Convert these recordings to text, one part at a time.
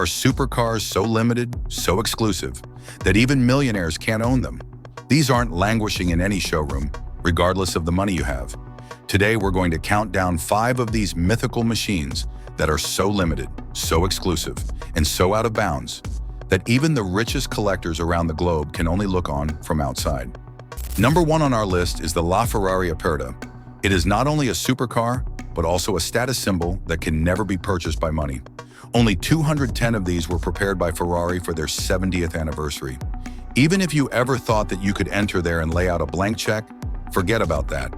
are supercars so limited, so exclusive, that even millionaires can't own them. These aren't languishing in any showroom, regardless of the money you have. Today, we're going to count down 5 of these mythical machines that are so limited, so exclusive, and so out of bounds that even the richest collectors around the globe can only look on from outside. Number 1 on our list is the LaFerrari Aperta. It is not only a supercar, but also a status symbol that can never be purchased by money. Only 210 of these were prepared by Ferrari for their 70th anniversary. Even if you ever thought that you could enter there and lay out a blank check, forget about that.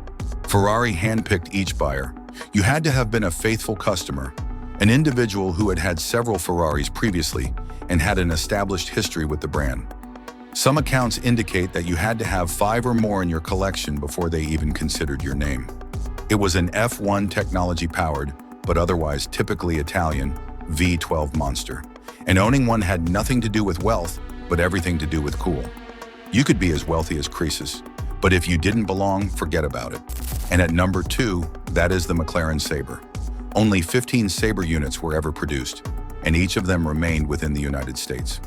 Ferrari handpicked each buyer. You had to have been a faithful customer, an individual who had had several Ferraris previously and had an established history with the brand. Some accounts indicate that you had to have 5 or more in your collection before they even considered your name. It was an F1 technology-powered, but otherwise typically Italian, V12 monster. And owning one had nothing to do with wealth, but everything to do with cool. You could be as wealthy as Croesus, but if you didn't belong, forget about it. And at number 2, that is the McLaren Sabre. Only 15 Sabre units were ever produced, and each of them remained within the United States.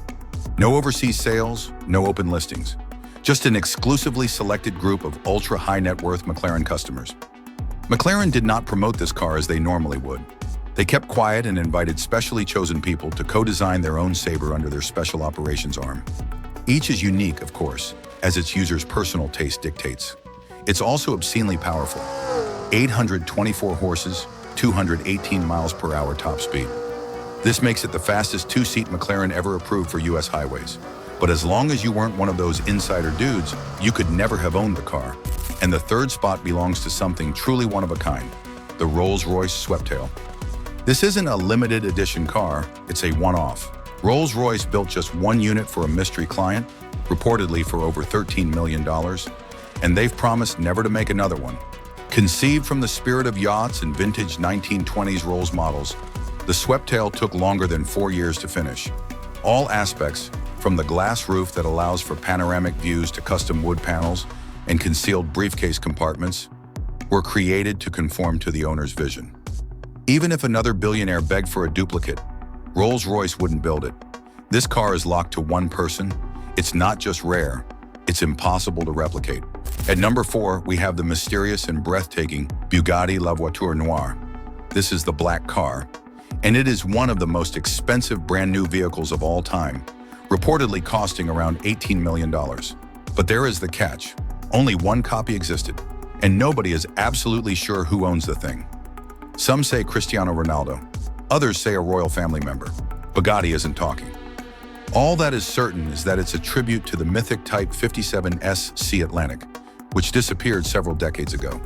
No overseas sales, no open listings. Just an exclusively selected group of ultra-high net worth McLaren customers. McLaren did not promote this car as they normally would. They kept quiet and invited specially chosen people to co-design their own Sabre under their special operations arm. Each is unique, of course, as its user's personal taste dictates. It's also obscenely powerful. 824 horses, 218 miles per hour top speed. This makes it the fastest 2-seat McLaren ever approved for US highways. But as long as you weren't one of those insider dudes, you could never have owned the car. And the 3rd spot belongs to something truly one of a kind, the Rolls-Royce Sweptail. This isn't a limited edition car, it's a one-off. Rolls-Royce built just 1 unit for a mystery client, reportedly for over $13 million, and they've promised never to make another one. Conceived from the spirit of yachts and vintage 1920s Rolls models, the Sweptail took longer than 4 years to finish. All aspects, from the glass roof that allows for panoramic views to custom wood panels and concealed briefcase compartments, were created to conform to the owner's vision. Even if another billionaire begged for a duplicate, Rolls-Royce wouldn't build it. This car is locked to one person. It's not just rare, it's impossible to replicate. At number 4, we have the mysterious and breathtaking Bugatti La Voiture Noire. This is the black car, and it is one of the most expensive brand new vehicles of all time, reportedly costing around $18 million. But there is the catch. Only 1 copy existed, and nobody is absolutely sure who owns the thing. Some say Cristiano Ronaldo, others say a royal family member. Bugatti isn't talking. All that is certain is that it's a tribute to the mythic Type 57S Sea Atlantic, which disappeared several decades ago.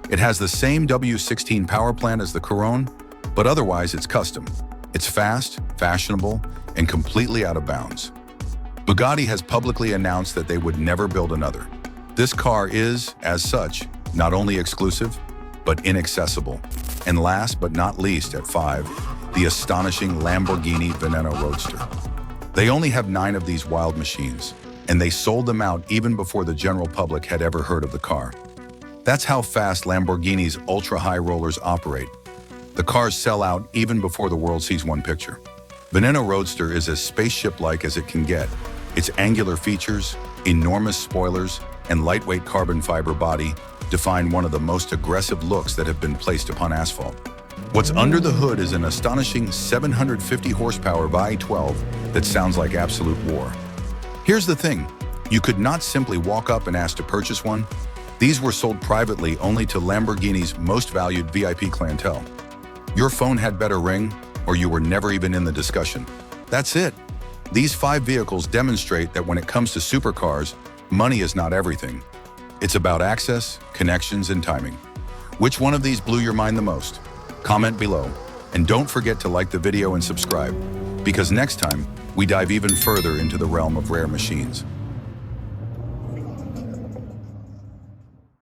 It has the same W16 power plant as the Couronne, but otherwise it's custom. It's fast, fashionable, and completely out of bounds. Bugatti has publicly announced that they would never build another. This car is, as such, not only exclusive, but inaccessible. And last but not least, at 5, the astonishing Lamborghini Veneno Roadster. They only have 9 of these wild machines, and they sold them out even before the general public had ever heard of the car. That's how fast Lamborghini's ultra-high rollers operate. The cars sell out even before the world sees one picture. Veneno Roadster is as spaceship-like as it can get. Its angular features, enormous spoilers, and lightweight carbon fiber body define one of the most aggressive looks that have been placed upon asphalt. What's under the hood is an astonishing 750 horsepower V12 that sounds like absolute war. Here's the thing, you could not simply walk up and ask to purchase one. These were sold privately only to Lamborghini's most valued VIP clientele. Your phone had better ring, or you were never even in the discussion. That's it. These 5 vehicles demonstrate that when it comes to supercars, money is not everything. It's about access, connections, and timing. Which one of these blew your mind the most? Comment below, and don't forget to like the video and subscribe, because next time, we dive even further into the realm of rare machines.